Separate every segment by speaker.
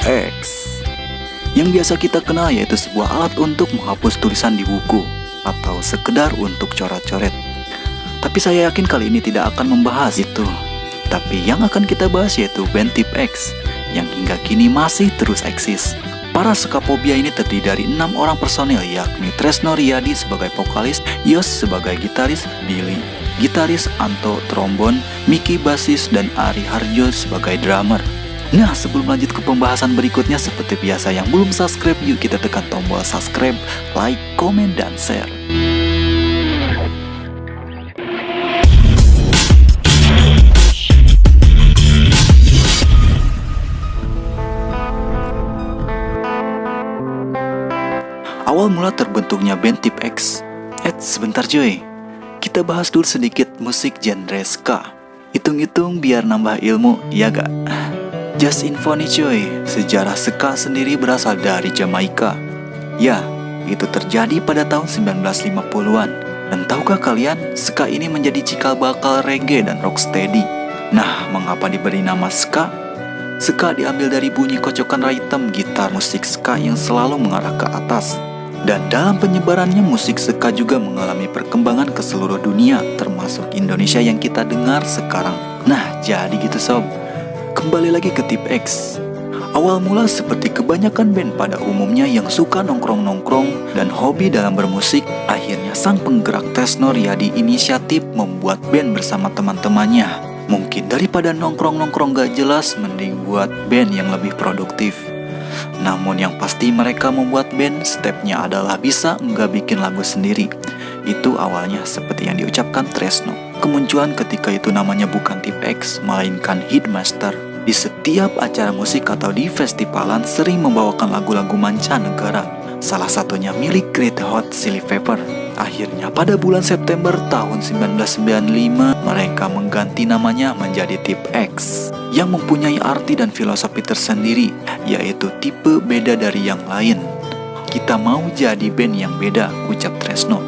Speaker 1: X. Yang biasa kita kenal yaitu sebuah alat untuk menghapus tulisan di buku atau sekedar untuk coret-coret. Tapi saya yakin kali ini tidak akan membahas itu. Tapi yang akan kita bahas yaitu band Type X yang hingga kini masih terus eksis. Para Skapobia ini terdiri dari 6 orang personil, yakni Tresno Riyadi sebagai vokalis, Yos sebagai gitaris, Billy gitaris, Anto trombon, Miki basis, dan Ari Harjo sebagai drummer. Nah, sebelum lanjut ke pembahasan berikutnya, seperti biasa yang belum subscribe, yuk kita tekan tombol subscribe, like, komen, dan share. Awal mula terbentuknya band Type X. Sebentar Joy, kita bahas dulu sedikit musik genre ska. Hitung-hitung biar nambah ilmu, ya gak? Just info nih cuy, sejarah ska sendiri berasal dari Jamaika. Ya, itu terjadi pada tahun 1950-an. Dan tahukah kalian, ska ini menjadi cikal bakal reggae dan rocksteady. Nah, mengapa diberi nama ska? Ska diambil dari bunyi kocokan rhythm gitar musik ska yang selalu mengarah ke atas. Dan dalam penyebarannya, musik ska juga mengalami perkembangan ke seluruh dunia, termasuk Indonesia yang kita dengar sekarang. Nah, jadi gitu sob. Kembali lagi ke Type X. Awal mula seperti kebanyakan band pada umumnya yang suka nongkrong-nongkrong dan hobi dalam bermusik, akhirnya sang penggerak Tresno Riyadi inisiatif membuat band bersama teman-temannya. Mungkin daripada nongkrong-nongkrong gak jelas, mending buat band yang lebih produktif. Namun yang pasti mereka membuat band, stepnya adalah bisa nggak bikin lagu sendiri. Itu awalnya seperti yang diucapkan Tresno. Kemunculan ketika itu namanya bukan Type X, melainkan Hitmaster. Di setiap acara musik atau di festivalan sering membawakan lagu-lagu mancanegara. Salah satunya milik Red Hot Chili Pepper. Akhirnya pada bulan September tahun 1995 mereka mengganti namanya menjadi Type X yang mempunyai arti dan filosofi tersendiri, yaitu tipe beda dari yang lain. Kita mau jadi band yang beda, ucap Tresno.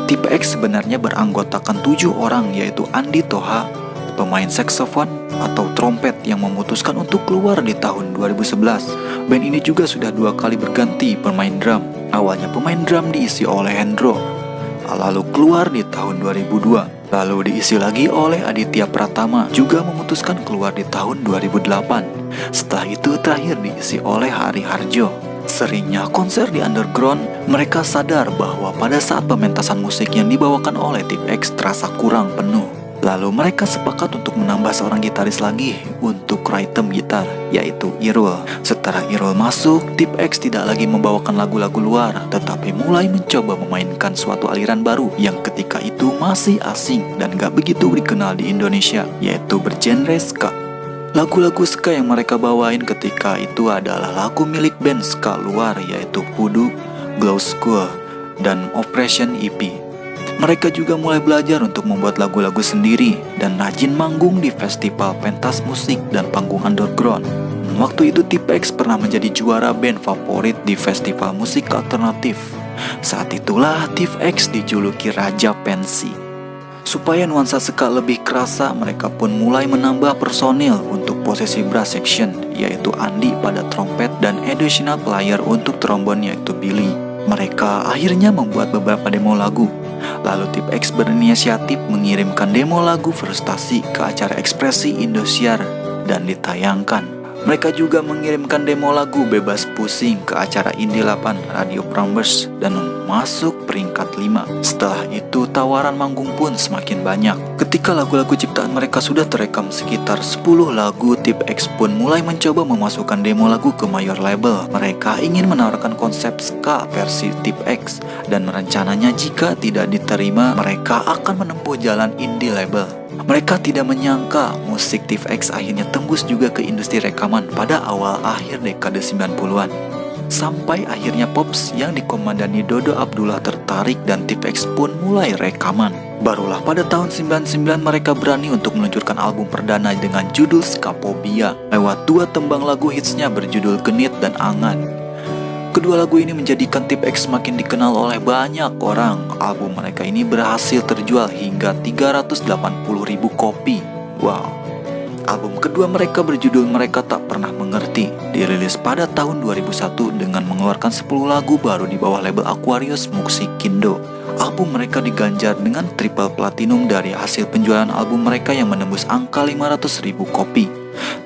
Speaker 1: Type X sebenarnya beranggotakan 7 orang, yaitu Andi Toha, pemain saksofon atau trompet yang memutuskan untuk keluar di tahun 2011. Band ini juga sudah 2 kali berganti pemain drum. Awalnya pemain drum diisi oleh Hendro, lalu keluar di tahun 2002. Lalu diisi lagi oleh Aditya Pratama, juga memutuskan keluar di tahun 2008. Setelah itu terakhir diisi oleh Ari Harjo. Seringnya konser di underground, mereka sadar bahwa pada saat pementasan musik yang dibawakan oleh Type X terasa kurang penuh. Lalu mereka sepakat untuk menambah seorang gitaris lagi untuk rhythm gitar, yaitu Irul. Setelah Irul masuk, Type X tidak lagi membawakan lagu-lagu luar, tetapi mulai mencoba memainkan suatu aliran baru yang ketika itu masih asing dan gak begitu dikenal di Indonesia, yaitu bergenre ska. Lagu-lagu ska yang mereka bawain ketika itu adalah lagu milik band ska luar, yaitu Voodoo, Glow School, dan Operation EP. Mereka juga mulai belajar untuk membuat lagu-lagu sendiri dan rajin manggung di festival pentas musik dan panggung underground. Waktu itu Type X pernah menjadi juara band favorit di festival musik alternatif. Saat itulah Type X dijuluki Raja Pensi. Supaya nuansa ska lebih kerasa, mereka pun mulai menambah personil untuk posisi brass section, yaitu Andi pada trompet dan additional player untuk trombon yaitu Billy. Mereka akhirnya membuat beberapa demo lagu. Lalu Type X berinisiatif mengirimkan demo lagu Frustasi ke acara Ekspresi Indosiar dan ditayangkan. Mereka juga mengirimkan demo lagu Bebas Pusing ke acara Indie 8 Radio Prambors dan masuk peringkat 5. Setelah itu tawaran manggung pun semakin banyak. Ketika lagu-lagu ciptaan mereka sudah terekam sekitar 10 lagu, Type X pun mulai mencoba memasukkan demo lagu ke major label. Mereka ingin menawarkan konsep ska versi Type X dan rencananya jika tidak diterima mereka akan menempuh jalan indie label. Mereka tidak menyangka musik Type X akhirnya tembus juga ke industri rekaman pada awal akhir dekade 90-an. Sampai akhirnya Pops yang dikomandani Dodo Abdullah tertarik dan Type X pun mulai rekaman. Barulah pada tahun 99 mereka berani untuk meluncurkan album perdana dengan judul Skapobia lewat 2 tembang lagu hitsnya berjudul Genit dan Angan. Kedua lagu ini menjadikan Type X semakin dikenal oleh banyak orang. Album mereka ini berhasil terjual hingga 380.000 kopi. Wow. Album kedua mereka berjudul Mereka Tak Pernah Mengerti, dirilis pada tahun 2001 dengan mengeluarkan 10 lagu baru di bawah label Aquarius Musikindo. Album mereka diganjar dengan triple platinum dari hasil penjualan album mereka yang menembus angka 500.000 kopi.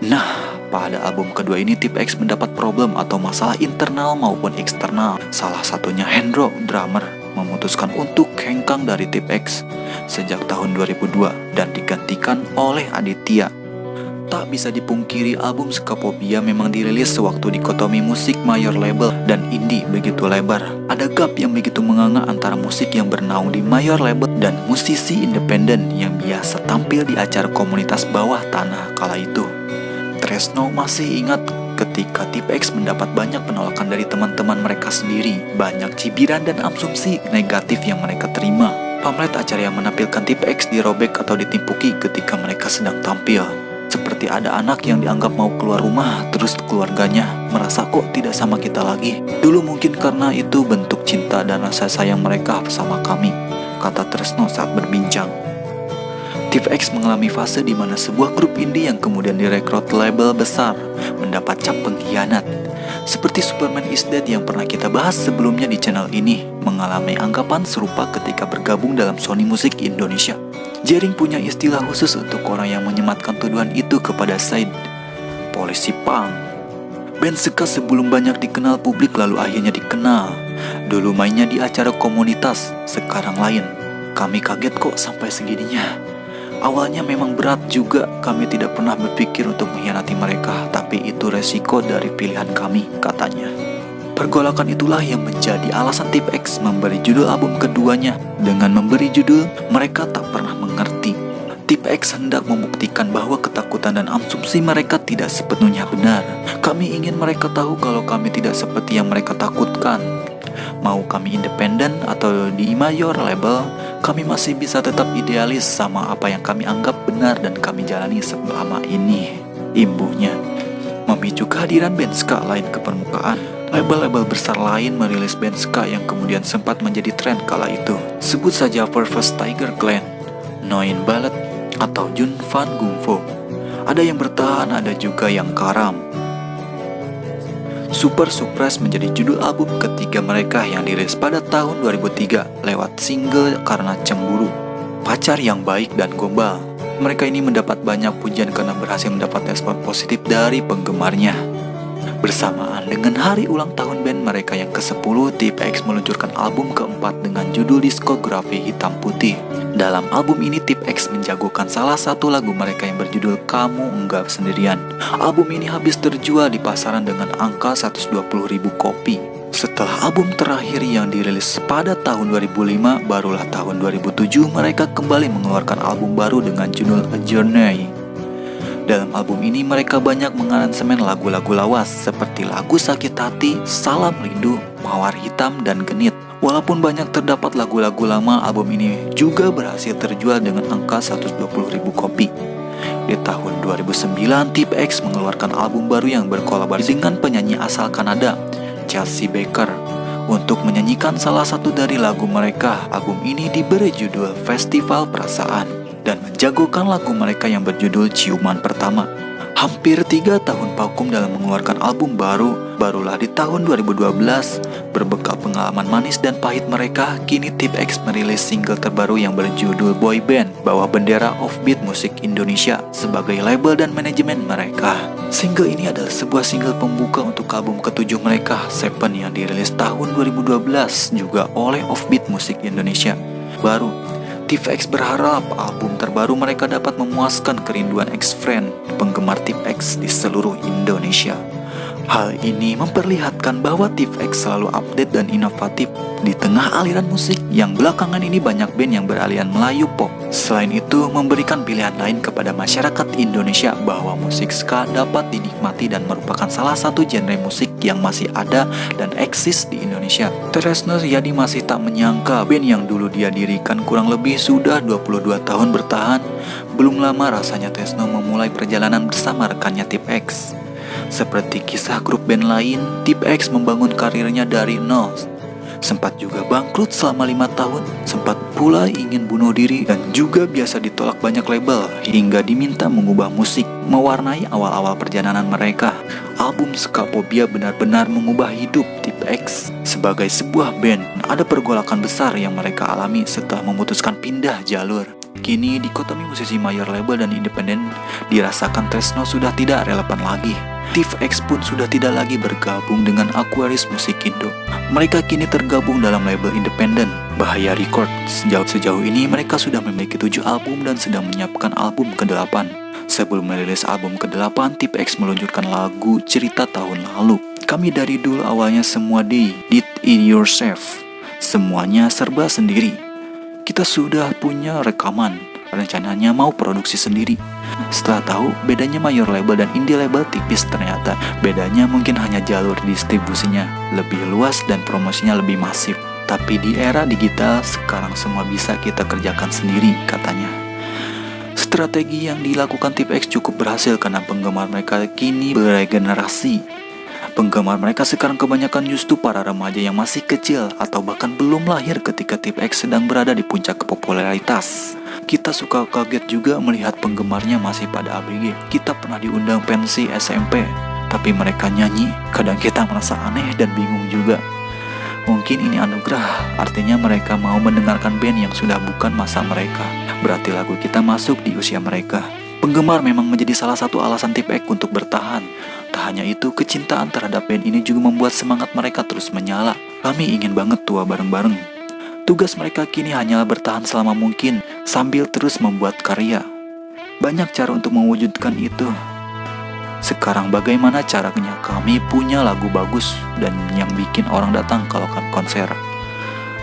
Speaker 1: Nah, pada album kedua ini Tip X mendapat problem atau masalah internal maupun eksternal. Salah satunya Hendro, drummer, memutuskan untuk hengkang dari Tip X sejak tahun 2002 dan digantikan oleh Aditya. Tak bisa dipungkiri album Skapobia memang dirilis sewaktu dikotomi musik mayor label dan indie begitu lebar. Ada gap yang begitu menganga antara musik yang bernaung di mayor label dan musisi independen yang biasa tampil di acara komunitas bawah tanah kala itu. Tresno masih ingat ketika Tip X mendapat banyak penolakan dari teman-teman mereka sendiri. Banyak cibiran dan asumsi negatif yang mereka terima. Pamflet acara yang menampilkan Tip X dirobek atau ditimpuki ketika mereka sedang tampil. Seperti ada anak yang dianggap mau keluar rumah, terus keluarganya merasa kok tidak sama kita lagi. Dulu mungkin karena itu bentuk cinta dan rasa sayang mereka bersama kami, kata Tresno saat berbincang. Tip X mengalami fase di mana sebuah grup indie yang kemudian direkrut label besar mendapat cap pengkhianat. Seperti Superman is Dead yang pernah kita bahas sebelumnya di channel ini, mengalami anggapan serupa ketika bergabung dalam Sony Music Indonesia. Jering punya istilah khusus untuk orang yang menyematkan tuduhan itu kepada Said, polisi punk. Band ska sebelum banyak dikenal publik lalu akhirnya dikenal. Dulu mainnya di acara komunitas, sekarang lain. Kami kaget kok sampai segininya. Awalnya memang berat juga, kami tidak pernah berpikir untuk mengkhianati mereka, tapi itu resiko dari pilihan kami, katanya. Pergolakan itulah yang menjadi alasan Tip X memberi judul album keduanya dengan memberi judul Mereka Tak Pernah Mengerti. Tip X hendak membuktikan bahwa ketakutan dan asumsi mereka tidak sepenuhnya benar. Kami ingin mereka tahu kalau kami tidak seperti yang mereka takutkan. Mau kami independen atau di mayor label, kami masih bisa tetap idealis sama apa yang kami anggap benar dan kami jalani selama ini, imbuhnya. Memicu kehadiran band ska lain ke permukaan. Label-label besar lain merilis band ska yang kemudian sempat menjadi tren kala itu. Sebut saja Purpose Tiger Clan, Noin Ballet, atau Jun Van Gungfo. Ada yang bertahan, ada juga yang karam. Super Surprise menjadi judul album ketiga mereka yang dirilis pada tahun 2003 lewat single Karena Cemburu, Pacar Yang Baik, dan Gombal. Mereka ini mendapat banyak pujian karena berhasil mendapat respon positif dari penggemarnya. Bersamaan dengan hari ulang tahun band mereka yang ke-10, Tip X meluncurkan album keempat dengan judul Diskografi Hitam Putih. Dalam album ini Tip X menjagokan salah satu lagu mereka yang berjudul Kamu Enggak Sendirian. Album ini habis terjual di pasaran dengan angka 120.000 kopi. Setelah album terakhir yang dirilis pada tahun 2005, barulah tahun 2007 mereka kembali mengeluarkan album baru dengan judul A Journey. Dalam album ini mereka banyak mengaransemen lagu-lagu lawas seperti lagu Sakit Hati, Salam Rindu, Mawar Hitam, dan Genit. Walaupun banyak terdapat lagu-lagu lama, album ini juga berhasil terjual dengan angka 120.000 kopi. Di tahun 2009, Tip X mengeluarkan album baru yang berkolaborasi dengan penyanyi asal Kanada, Chelsea Baker, untuk menyanyikan salah satu dari lagu mereka. Album ini diberi judul Festival Perasaan dan menjagokan lagu mereka yang berjudul Ciuman Pertama. Hampir 3 tahun vakum dalam mengeluarkan album baru, barulah di tahun 2012, berbekal pengalaman manis dan pahit mereka, kini Tip X merilis single terbaru yang berjudul Boy Band, bawa bendera Offbeat Musik Indonesia sebagai label dan manajemen mereka. Single ini adalah sebuah single pembuka untuk album ketujuh mereka, Seven, yang dirilis tahun 2012 juga oleh Offbeat Musik Indonesia. Baru Tip X berharap album terbaru mereka dapat memuaskan kerinduan ex-friend penggemar Tip X di seluruh Indonesia. Hal ini memperlihatkan bahwa Tip X selalu update dan inovatif di tengah aliran musik yang belakangan ini banyak band yang beraliran Melayu pop. Selain itu, memberikan pilihan lain kepada masyarakat Indonesia bahwa musik ska dapat dinikmati dan merupakan salah satu genre musik yang masih ada dan eksis di Indonesia. Tresno Yadi masih tak menyangka band yang dulu dia dirikan kurang lebih sudah 22 tahun bertahan. Belum lama rasanya Tresno memulai perjalanan bersama rekannya Tip X. Seperti kisah grup band lain, Tip X membangun karirnya dari nol. Sempat juga bangkrut selama 5 tahun, sempat pula ingin bunuh diri, dan juga biasa ditolak banyak label hingga diminta mengubah musik mewarnai awal-awal perjalanan mereka. Album Skaphobia benar-benar mengubah hidup Type X sebagai sebuah band. Ada pergolakan besar yang mereka alami setelah memutuskan pindah jalur. Kini dikotomi musisi mayor label dan independen dirasakan Tresno sudah tidak relevan lagi. Type X pun sudah tidak lagi bergabung dengan Aquarius Musik Indo. Mereka kini tergabung dalam label independen Bahaya Records. Sejauh ini mereka sudah memiliki 7 album dan sedang menyiapkan album ke-8. Sebelum merilis album ke-8, Type X meluncurkan lagu Cerita Tahun Lalu. Kami dari dulu awalnya semua did it yourself. Semuanya serba sendiri. Kita sudah punya rekaman, rencananya mau produksi sendiri. Setelah tahu bedanya mayor label dan indie label tipis, ternyata bedanya mungkin hanya jalur distribusinya lebih luas dan promosinya lebih masif. Tapi di era digital sekarang semua bisa kita kerjakan sendiri, katanya. Strategi yang dilakukan Type X cukup berhasil karena penggemar mereka kini beregenerasi. Penggemar mereka sekarang kebanyakan justru para remaja yang masih kecil atau bahkan belum lahir ketika Type X sedang berada di puncak popularitas. Kita suka kaget juga melihat penggemarnya masih pada ABG. Kita pernah diundang pensi SMP, tapi mereka nyanyi. Kadang kita merasa aneh dan bingung juga. Mungkin ini anugerah, artinya mereka mau mendengarkan band yang sudah bukan masa mereka. Berarti lagu kita masuk di usia mereka. Penggemar memang menjadi salah satu alasan Type X untuk bertahan. Tak hanya itu, kecintaan terhadap band ini juga membuat semangat mereka terus menyala. Kami ingin banget tua bareng-bareng. Tugas mereka kini hanyalah bertahan selama mungkin sambil terus membuat karya. Banyak cara untuk mewujudkan itu. Sekarang bagaimana caranya kami punya lagu bagus dan yang bikin orang datang kalau konser.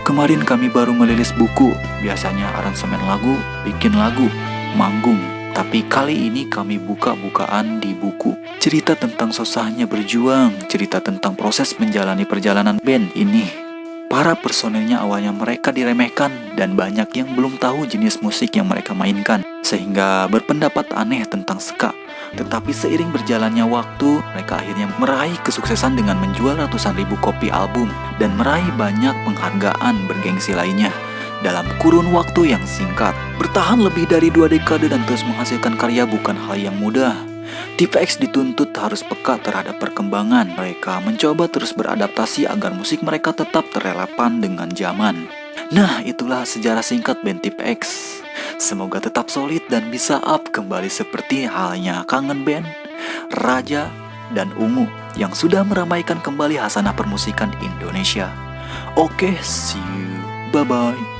Speaker 1: Kemarin kami baru merilis buku. Biasanya aransemen lagu, bikin lagu, manggung. Tapi kali ini kami buka-bukaan di buku. Cerita tentang susahnya berjuang, cerita tentang proses menjalani perjalanan band ini. Para personelnya awalnya mereka diremehkan dan banyak yang belum tahu jenis musik yang mereka mainkan, sehingga berpendapat aneh tentang ska. Tetapi seiring berjalannya waktu, mereka akhirnya meraih kesuksesan dengan menjual ratusan ribu kopi album dan meraih banyak penghargaan bergengsi lainnya. Dalam kurun waktu yang singkat, bertahan lebih dari 2 dekade dan terus menghasilkan karya bukan hal yang mudah. Type X dituntut harus peka terhadap perkembangan. Mereka mencoba terus beradaptasi agar musik mereka tetap terrelevan dengan zaman. Nah, itulah sejarah singkat band Type X. Semoga tetap solid dan bisa up kembali seperti halnya Kangen Band, Raja, dan Ungu yang sudah meramaikan kembali hasanah permusikan Indonesia. Oke, see you. Bye-bye.